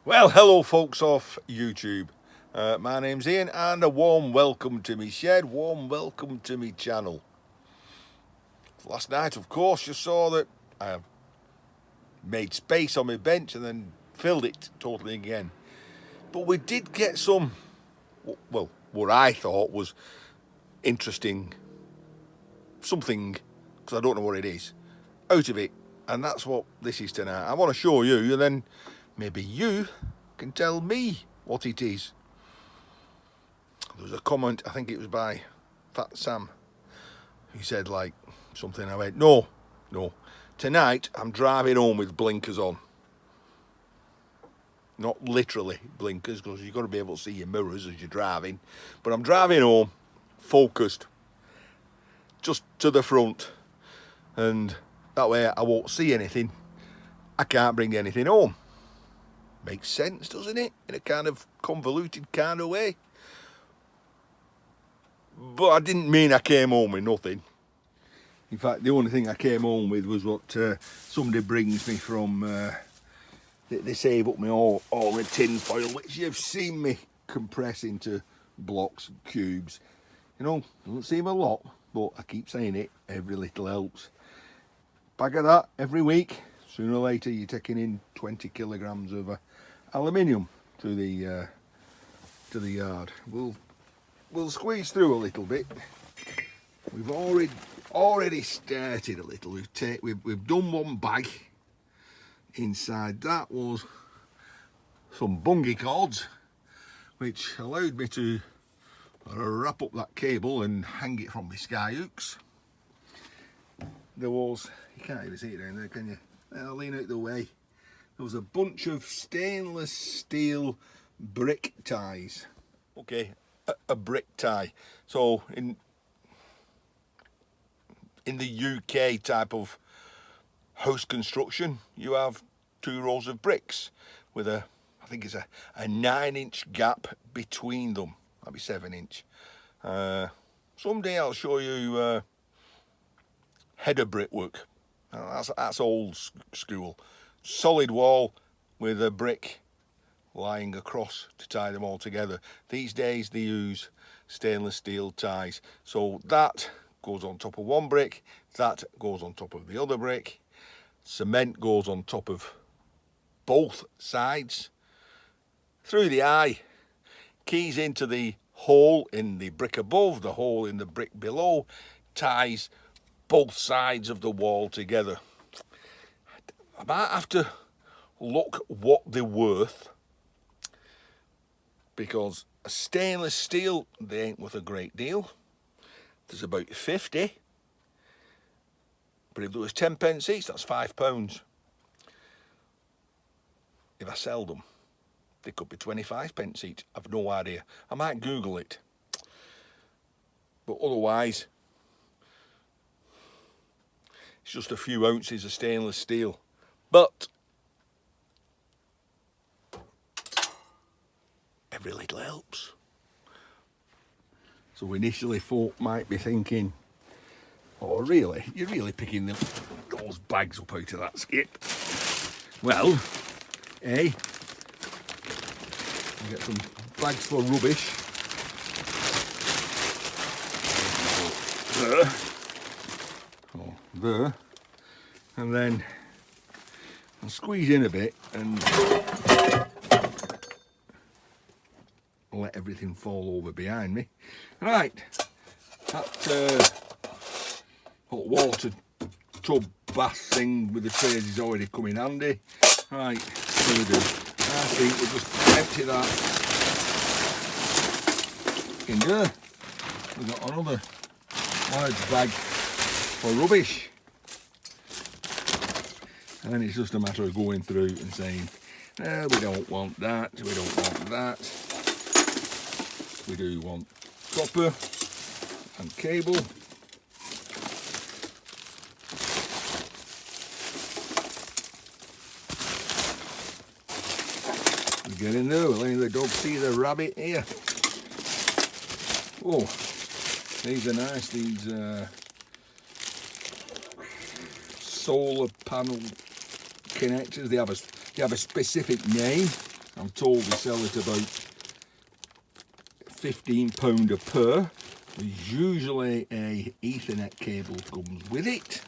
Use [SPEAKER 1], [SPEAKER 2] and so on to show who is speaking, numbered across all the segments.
[SPEAKER 1] Well, hello folks off YouTube. My name's Ian and a warm welcome to me shed, warm welcome to me channel. Last night, of course, you saw that I made space on my bench and then filled it totally again. But we did get some, well, what I thought was interesting, something, because I don't know what it is, out of it. And that's what this is tonight. I want to show you, and then maybe you can tell me what it is. There was a comment, I think it was by Fat Sam. He said like something, I went, no. Tonight I'm driving home with blinkers on. Not literally blinkers, because you've got to be able to see your mirrors as you're driving. But I'm driving home, focused, just to the front. And that way I won't see anything. I can't bring anything home. Makes sense, doesn't it? In a kind of convoluted kind of way. But I didn't mean I came home with nothing. In fact, the only thing I came home with was what somebody brings me from, they save up all my tin foil, which you've seen me compress into blocks and cubes. You know, doesn't seem a lot, but I keep saying it, every little helps. Bag of that every week. Sooner or later you're taking in 20 kilograms of aluminium to the yard. We'll squeeze through a little bit. We've already started a little. We've done one bag. Inside that was some bungee cords, which allowed me to wrap up that cable and hang it from my sky hooks. There was, you can't even see it down there, can you? I'll lean out the way. There was a bunch of stainless steel brick ties. Okay, a brick tie. So in the UK type of house construction, you have 2 rows of bricks with I think it's a 9-inch gap between them. That'd be 7-inch. Someday I'll show you header brickwork. That's old school. Solid wall with a brick lying across to tie them all together. These days they use stainless steel ties. So that goes on top of one brick, that goes on top of the other brick. Cement goes on top of both sides. Through the eye, keys into the hole in the brick above, the hole in the brick below, ties both sides of the wall together. I might have to look what they're worth, because a stainless steel, they ain't worth a great deal. There's about 50, but if there was 10 pence each, that's £5. If I sell them, they could be 25 pence each. I've no idea. I might Google it, but otherwise it's just a few ounces of stainless steel. But every little helps. So initially folk might be thinking, oh really, you're really picking those bags up out of that skip? Well, you get some bags for rubbish. There, and then I'll squeeze in a bit and let everything fall over behind me. Right, that hot water tub bath thing with the trays is already come in handy. Right, what do we do? I think we'll just empty that in there. We've got another large bag for rubbish. And then it's just a matter of going through and saying, no, we don't want that, we don't want that. We do want copper and cable. We get in there, we're letting the dog see the rabbit here. Oh, these are nice, these solar panel connectors. They have a specific name. I'm told they sell it about £15 a pair. There's usually a Ethernet cable comes with it.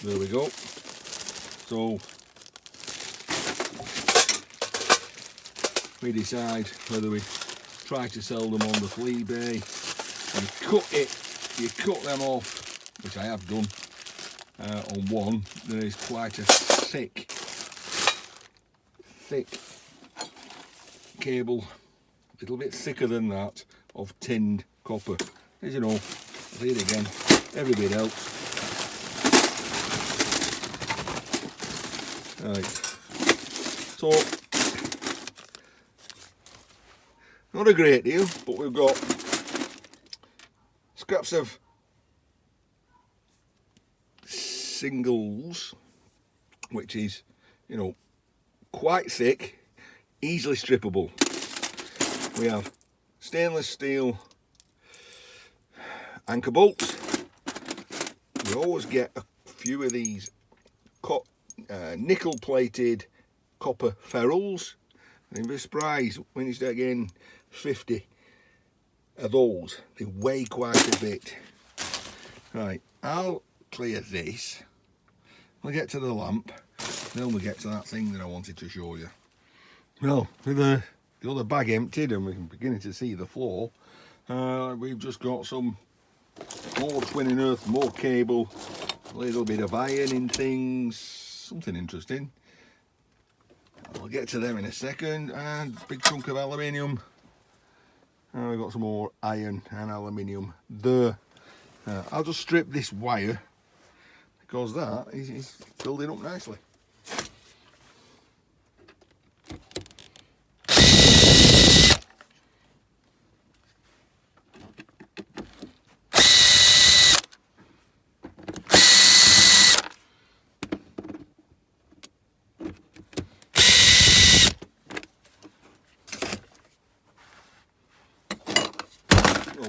[SPEAKER 1] There we go. So we decide whether we try to sell them on the flea bay. You cut them off, which I have done on one. There is quite a thick cable, a little bit thicker than that, of tinned copper. As you know, I'll say it again, every bit helps. Right, so not a great deal, but we've got scraps of singles, which is, you know, quite thick, easily strippable. We have stainless steel anchor bolts. We always get a few of these nickel plated copper ferrules, and you'll be surprised when you start getting 50 of those. They weigh quite a bit. Right, I'll clear this. We'll get to the lamp, then we'll get to that thing that I wanted to show you. Well, with the other bag emptied and we're beginning to see the floor, we've just got some more twin and earth, more cable, a little bit of ironing things, something interesting. We'll get to them in a second, and big chunk of aluminium. We've got some more iron and aluminium there. I'll just strip this wire because that is building up nicely.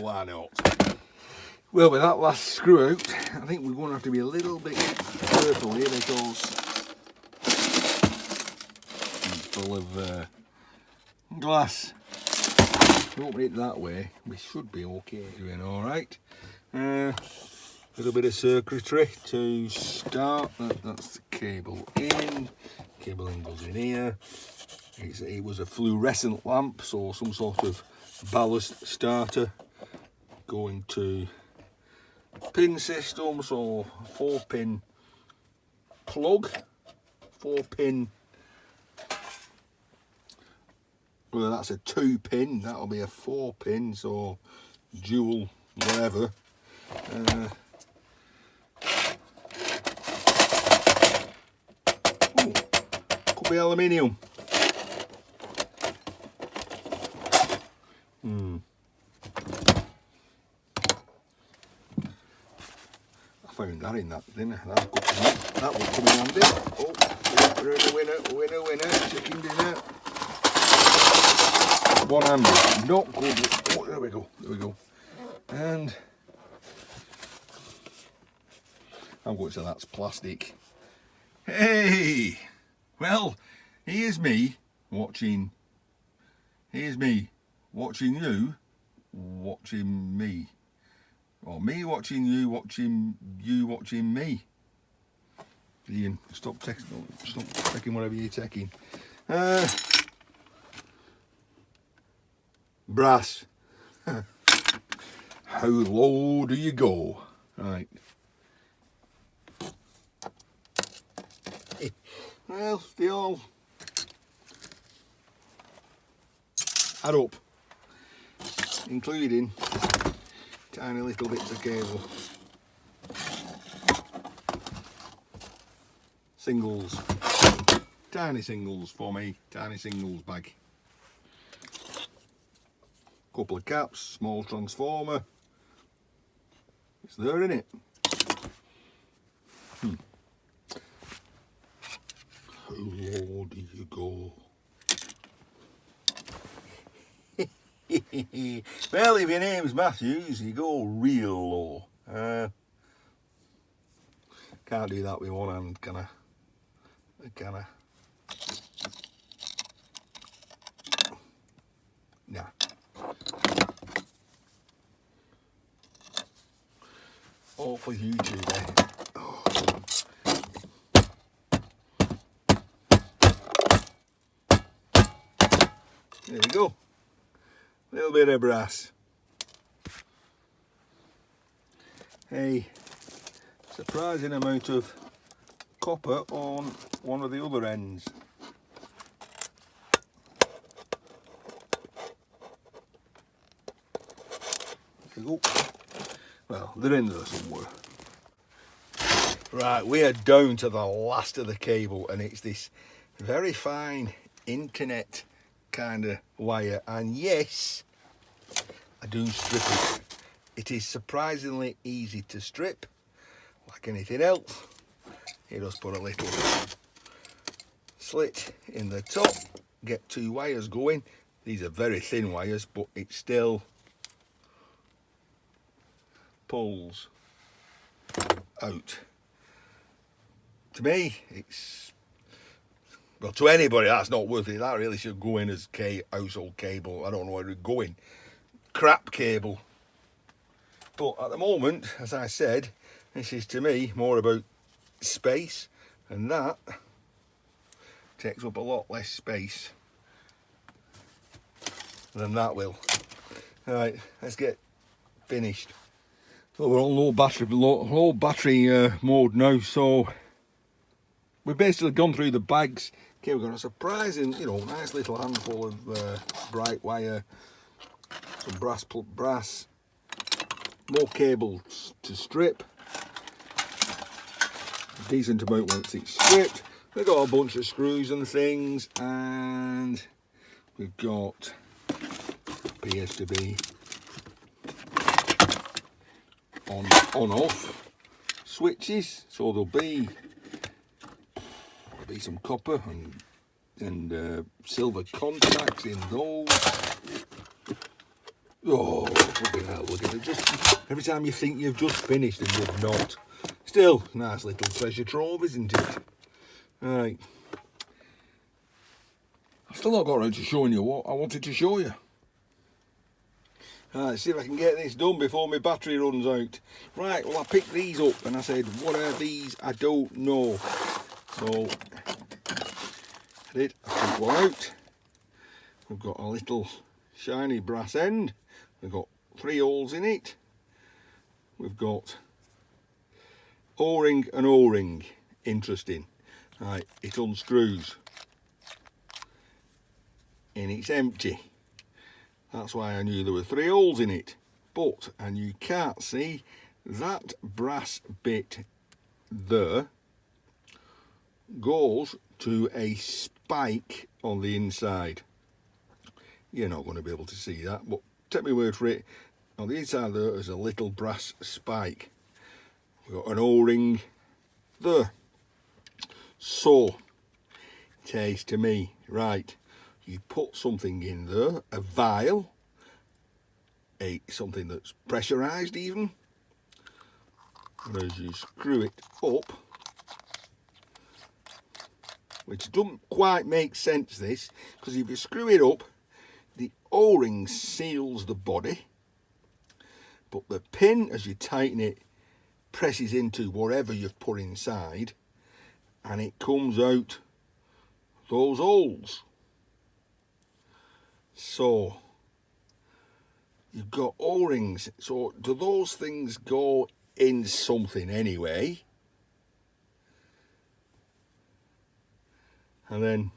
[SPEAKER 1] Why not? Well, with that last screw out, I think we're going to have to be a little bit careful here because it's full of glass. If we open it that way, we should be okay. Doing all right. Little bit of circuitry to start. That's the cable in. Cable in goes in here. It was a fluorescent lamp, so some sort of ballast starter. Going to pin system, so 4-pin plug, 4-pin, well that's a 2-pin, that'll be a 4-pin, so dual whatever. Could be aluminium. I found that in that, didn't I? That will come in handy. Oh, winner, chicken dinner. One-handed, not good. Oh, there we go. And I'm going to say that's plastic. Hey! Well, here's me watching you watching me. Or me watching you watching me. Ian, stop taking whatever you're taking. Brass. How low do you go? Right. Well, they all add up, including tiny little bits of cable. Singles. Tiny singles for me. Tiny singles bag. Couple of caps, small transformer. It's there, isn't it? How low do you go? Well, if your name's Matthews, you go real low. Can't do that with one hand, can I? Nah. All for YouTube, eh? Oh. There you go. A little bit of brass. A surprising amount of copper on one of the other ends. There you go. Well, they're in there somewhere. Right, we are down to the last of the cable, and it's this very fine internet kind of wire, and yes, I do strip it. It is surprisingly easy to strip, like anything else. You just put a little slit in the top, get two wires going. These are very thin wires, but it still pulls out. To me, it's, well, to anybody that's not worth it. That really should go in as household cable. I don't know where it's going. Crap cable. But at the moment, as I said, this is to me more about space, and that takes up a lot less space than that will. Right, let's get finished. So we're on low battery mode now, so we've basically gone through the bags. Okay, we've got a surprising, nice little handful of bright wire, some brass, more cables to strip. A decent amount once it's stripped. We've got a bunch of screws and things, and we've got, appears to be on off switches, so there'll be some copper and silver contacts in those. Oh, look at it. Just every time you think you've just finished and you've not. Still, nice little treasure trove, isn't it? Right. I've still not got around to showing you what I wanted to show you. Right, see if I can get this done before my battery runs out. Right, well, I picked these up and I said, what are these? I don't know. So, I did. I took one out. We've got a little shiny brass end. We've got 3 holes in it. We've got O-ring and O-ring. Interesting. Right, it unscrews. And it's empty. That's why I knew there were 3 holes in it. But, and you can't see, that brass bit there goes to a spike on the inside. You're not going to be able to see that, but take my word for it, on the inside there is a little brass spike. We've got an O-ring there. So, it says to me, right, you put something in there, a vial, something that's pressurised even, and as you screw it up, which doesn't quite make sense this, because if you screw it up, the O-ring seals the body, but the pin, as you tighten it, presses into whatever you've put inside, and it comes out those holes. So you've got O-rings. So do those things go in something anyway? And then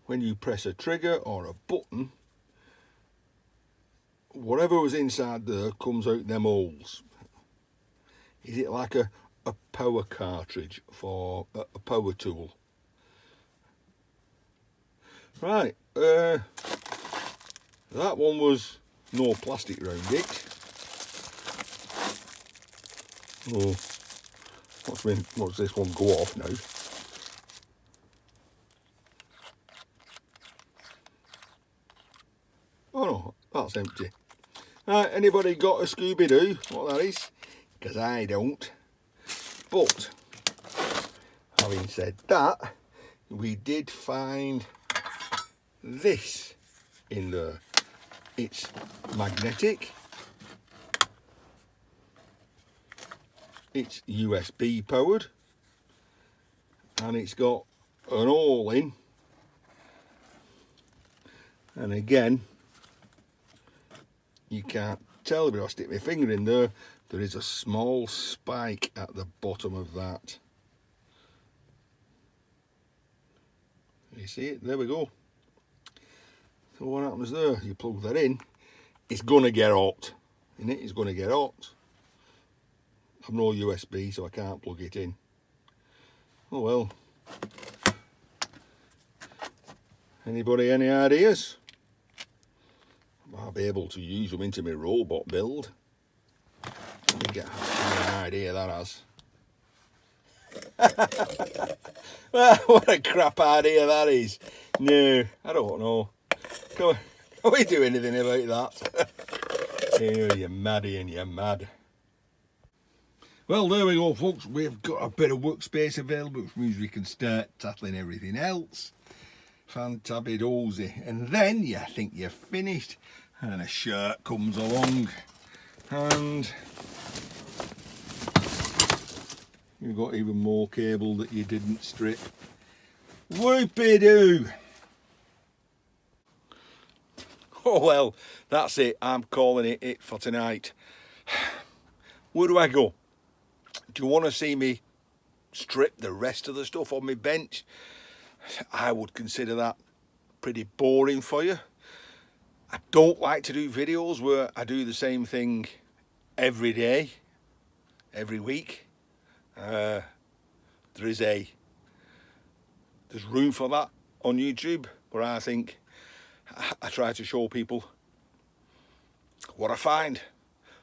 [SPEAKER 1] when you press a trigger or a button, whatever was inside there comes out them holes. Is it like a power cartridge for a power tool? Right, that one was no plastic around it. Oh, watch this one go off now. Oh no, that's empty. Right, anybody got a Scooby-Doo? What that is? Because I don't. But, having said that, we did find this in there. It's magnetic, it's USB powered, and it's got an hole in, and again you can't tell, but if I stick my finger in there, there is a small spike at the bottom of that. You see it? There we go. So what happens there? You plug that in, it's gonna get hot. It's gonna get hot. I've no USB, so I can't plug it in. Oh well. Anybody any ideas? I'll be able to use them into my robot build. Let me get an idea that has. Well, what a crap idea that is. No, I don't know. Can we do anything about that? Oh, you're mad, Ian, you're mad. Well, there we go, folks. We've got a bit of workspace available, which means we can start tackling everything else. Fantabidosy. And then you think you're finished, and a shirt comes along, and you've got even more cable that you didn't strip. Whoopie-doo! Oh well, that's it. I'm calling it for tonight. Where do I go? Do you want to see me strip the rest of the stuff on my bench? I would consider that pretty boring for you. I don't like to do videos where I do the same thing every day, every week. There's room for that on YouTube, but I think I try to show people what I find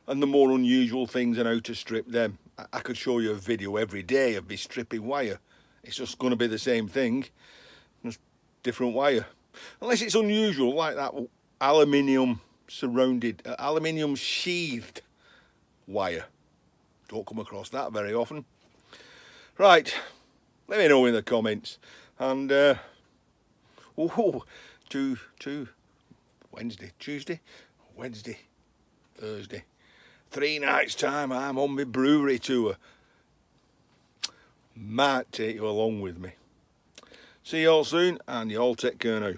[SPEAKER 1] and the more unusual things and how to strip them. I could show you a video every day of me stripping wire. It's just going to be the same thing, just different wire. Unless it's unusual, like that aluminium sheathed wire. Don't come across that very often. Right, let me know in the comments. And Tuesday, Wednesday, Thursday, 3 nights time I'm on my brewery tour. Might take you along with me. See you all soon, and you all take care now.